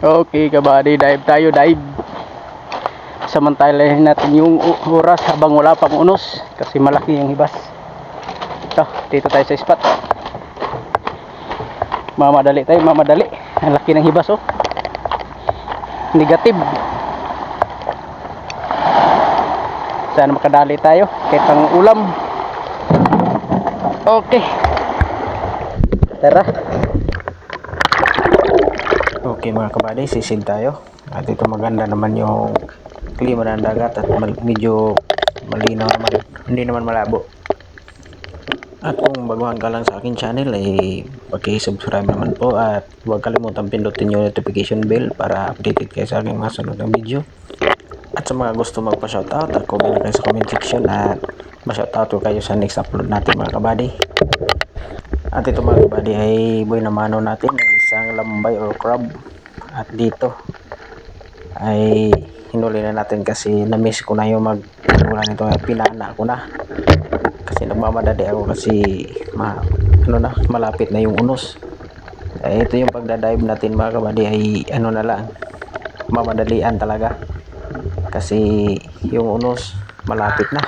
Okay kabady, dive tayo, dive. Samantalahin natin yung oras habang wala pang unos kasi malaki yung hibas. Ito, dito tayo sa spot. Mamadali tayo, mamadali. Ang laki ng hibas, oh. Negative. Sana makadali tayo kahit pang ulam. Okay. Tara. Okay mga kabady, sisid tayo. At ito maganda naman yung klima ng dagat at medyo malinaw naman. Hindi naman malabo. At kung baguhan ka lang sa akin channel ay paki-subscribe naman po at huwag kalimutan pindutin yung notification bell para updated kayo sa aking mga sunod na video. At sa mga gusto magpa-shoutout, comment kayo sa comment section at ma-shoutout ko kayo sa next upload natin mga kabady. At ito mga kabady ay buhay na mano natin ng isang lambay or crab. At dito ay hinuli na natin kasi na-miss ko na yung mag-wala nito, pinana ko na. Kasi nagmamadali ako kasi malapit na yung unos. Ito yung pagdadive natin mga kabady ay na lang, mamadalian talaga kasi yung unos malapit na.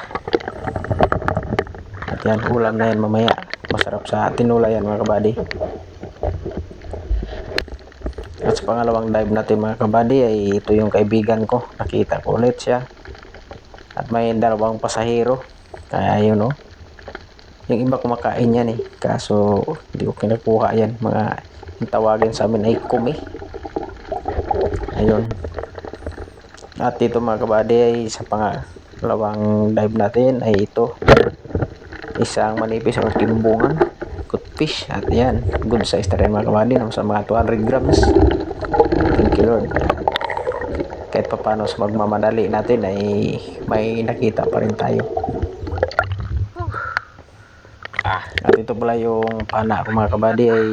At yan, ulam na yan mamaya, masarap sa tinula yan mga kabady. At sa pangalawang dive natin mga kabady ay ito yung kaibigan ko, nakita ko ulit siya at may dalawang pasahero. Kaya yun, oh. Yung iba kumakain yan kaso hindi ko kinukuha yan. Yung tawagin sa amin ay kumi. Ayun. At ito mga kabady ay sa pangalawang dive natin ay ito, isang manipis o timbungan, good fish. At yan, good size na rin mga kabady, sa mga 200 grams. Thank you Lord. Kahit pa paano sa magmamadali natin ay may nakita pa rin tayo. At ito pala yung pana ko mga kabady ay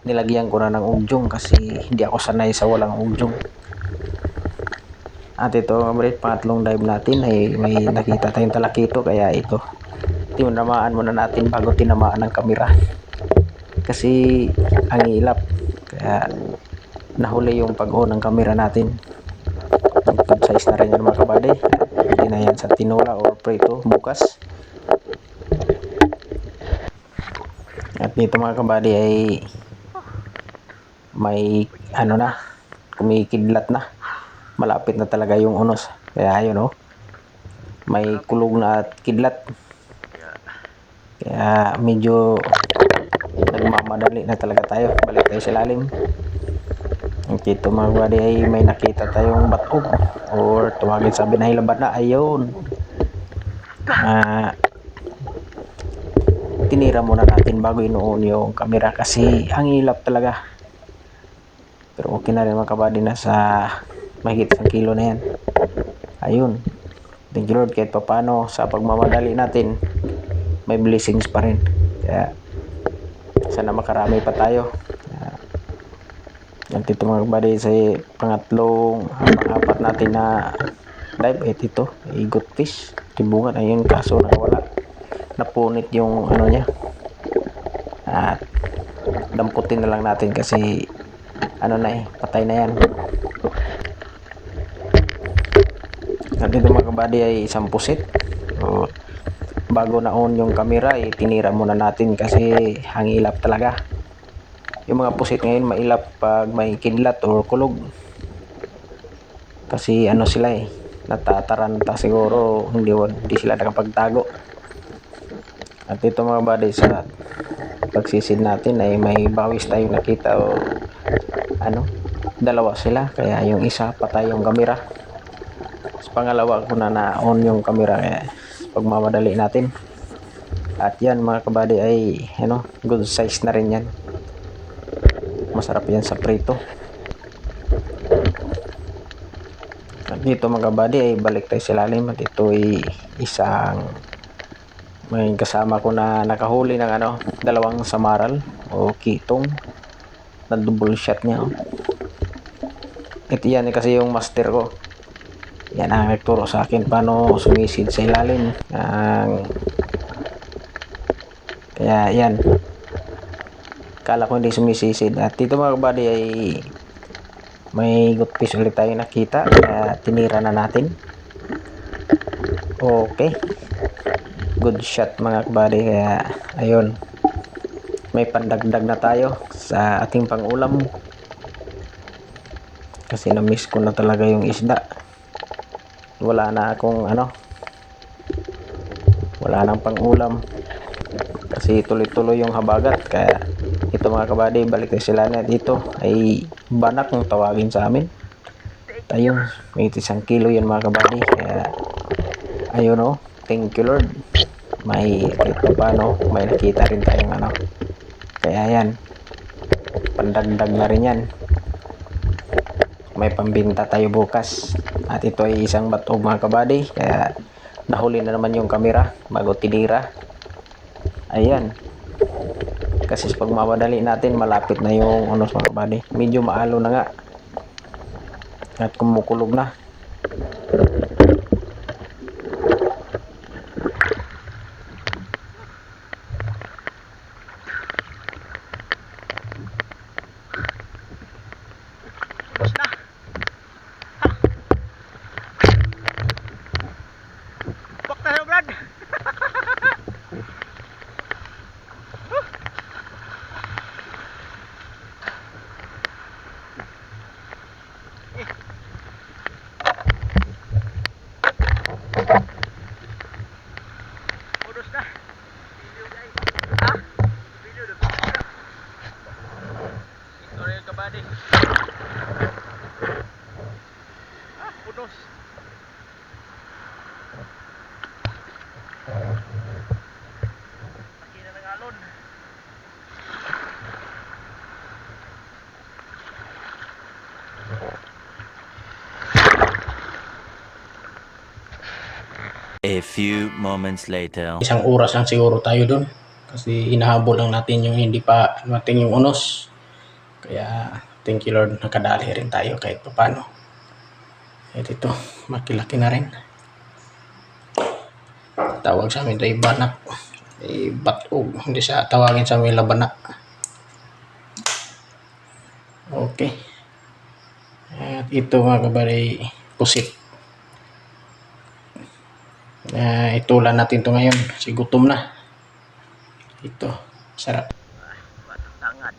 nilagyan ko na ng ugjong kasi hindi ako sanay sa walang ugjong. At ito mga pangatlong dive natin ay may nakita tayong talakito kaya ito tinamaan muna natin bago tinamaan ng kamera kasi ang ilap kaya nahuli yung pag-on ng kamera natin. Good size na rin yan mga kabady. Hindi na yan sa tinola or prito bukas. At dito mga kabady ay may kumikidlat na, malapit na talaga yung unos. Kaya ayun, oh, may kulog na at kidlat, kaya medyo nagmamadali na talaga tayo, balik tayo sa lalim. Dito mga kabady ay may nakita tayong batog or tawagin sabi na hilabat na. Ayun, tinira muna natin bago inuon yung camera kasi ang ilap talaga. Pero okay na rin mga kabady, nasa mahigit 1 kilo na yan. Ayun, thank you Lord, kahit pa paano sa pagmamadali natin may blessings pa rin. Kaya sana makarami pa tayo. Yan dito mga kabady sa pang-apat natin na dive. Ito ay good fish, timbungan. Ayun, kaso nakawala, napunit yung niya. At damputin na lang natin kasi patay na yan. At dito mga kabady ay isang pusit. Bago na on yung camera ay tinira muna natin kasi ang ilap talaga. Yung mga pusit ngayon mailap pag may kidlat or kulog kasi sila natataranta siguro, hindi sila nakapagtago. At ito mga kabady sa pagsisid natin ay may bawis tayong nakita o dalawa sila, kaya yung isa patay yung camera. Sa pangalawa ko na on yung camera kaya pagmamadali natin. At yan mga kabady ay good size na rin yan, masarap yan sa prito. At dito mga kabady ay balik tayo sa lalim. At ito ay may kasama ko na nakahuli ng dalawang samaral o kitong na double shot niya. Ito yan kasi yung master ko, yan ang nagturo sa akin paano sumisid sa ilalim. Kaya yan, kala ko hindi sumisisid. At dito mga kabady ay may good fish ulit tayo nakita, kaya tinira na natin. Okay, good shot mga kabady. Kaya ayun, may pandagdag na tayo sa ating pangulam, kasi na-miss ko na talaga yung isda. Wala na akong wala nang pangulam kasi tuloy-tuloy yung habagat. Kaya ito mga kabady, balik na sila na dito. Ay banak ng tawagin sa amin. Ayun, may 1 kilo yan mga kabady. Kaya ayun, oh, thank you Lord, may kahit pa paano may nakita rin tayong kaya yan, pandagdag na rin yan, may pambinta tayo bukas. At ito ay isang batog mga kabady. Kaya nahuli na naman yung kamera bago tinira. Ayan, kasi pag mamadali natin, malapit na yung mga kabady. Medyo maalo na nga at kumukulog na. A few moments later. Isang oras lang siguro tayo doon kasi hinahabol lang natin yung hindi pa mating yung unos. Kaya thank you Lord, nakadali rin tayo kahit pa paano. At ito, makilaki na rin. Tawag sa amin ito ay banak, ay batog, hindi siya tawagin sa amin labanak. Okay, at ito mga kabady, pusit. Itulan natin to ngayon kasi gutom na. Ito, sarap. Tangad.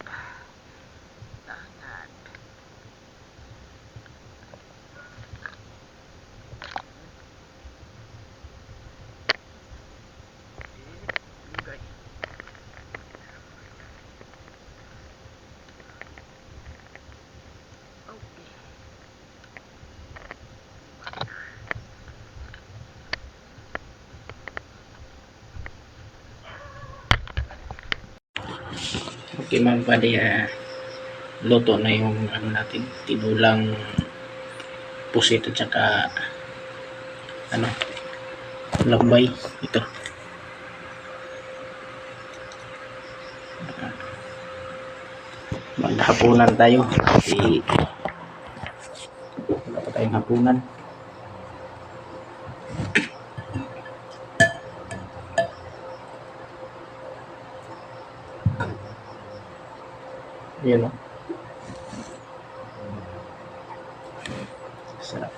Okay mga kabady, luto na yung natin, tinulang pusit at saka lambay. Ito, maghapunan tayo kasi wala pa tayong hapunan. Yun, oh. Sarap.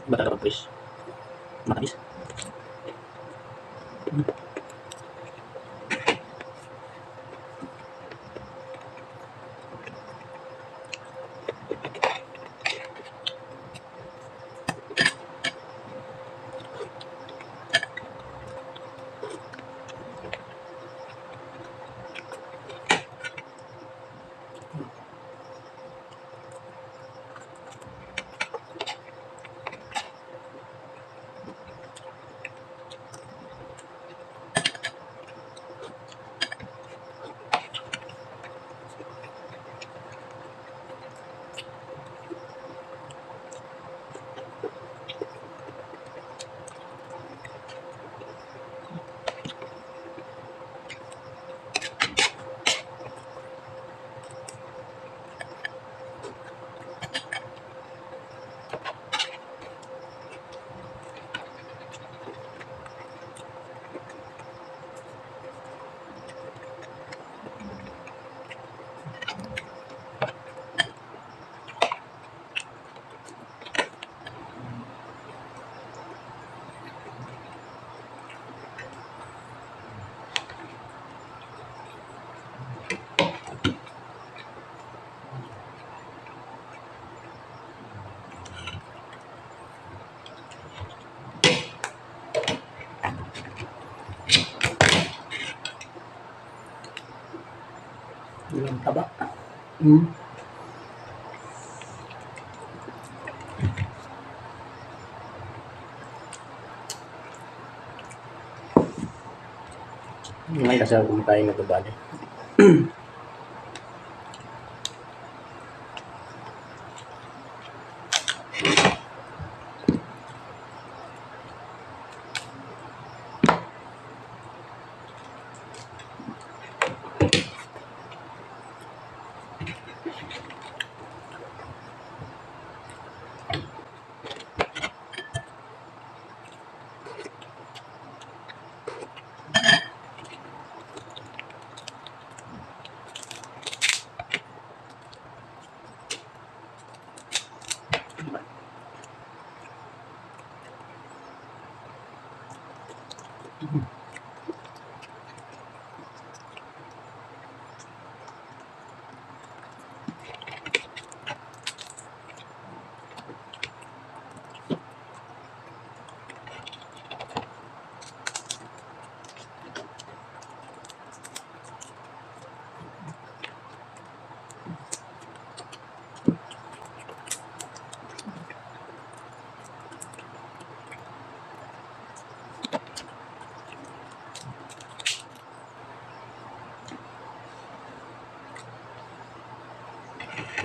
Bakal guys, matamis. Yung taba. Hmm. Ngayon kasi ako kumakain na kabady.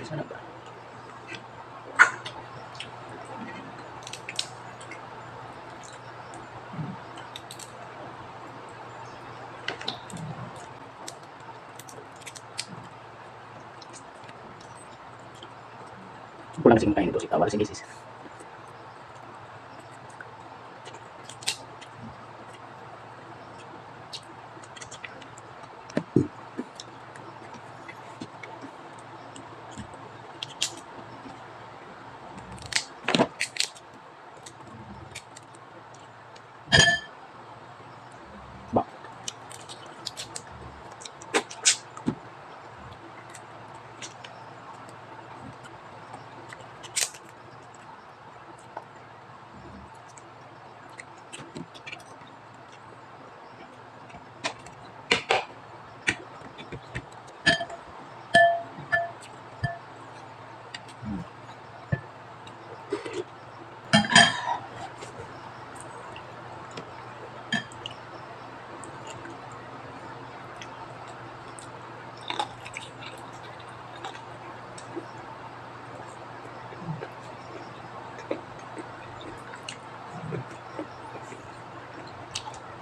Sana ba? Pulang sing kain ito si Tawar sing isis. Ba.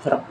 Sarap.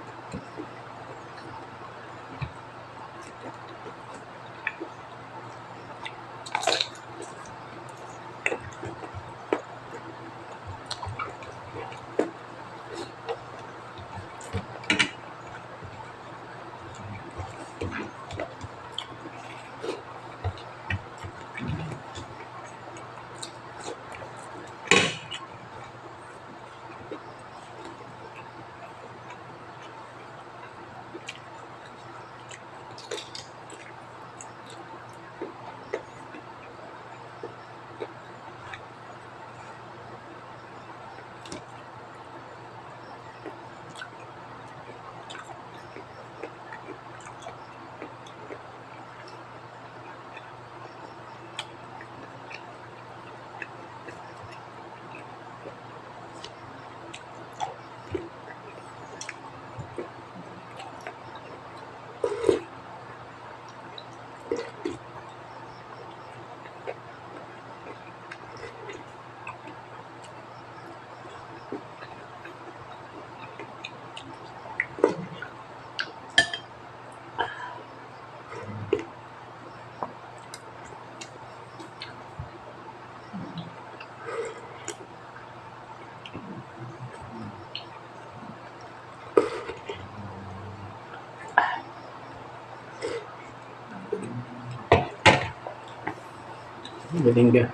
Galing ka.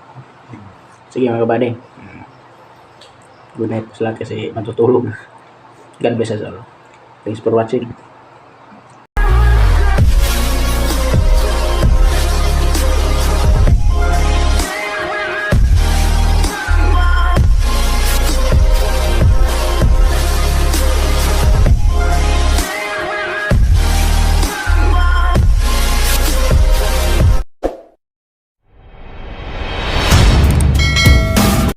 Sige mga kabady. Good night po sa lahat kasi matutulog. God bless us all. Thanks for watching.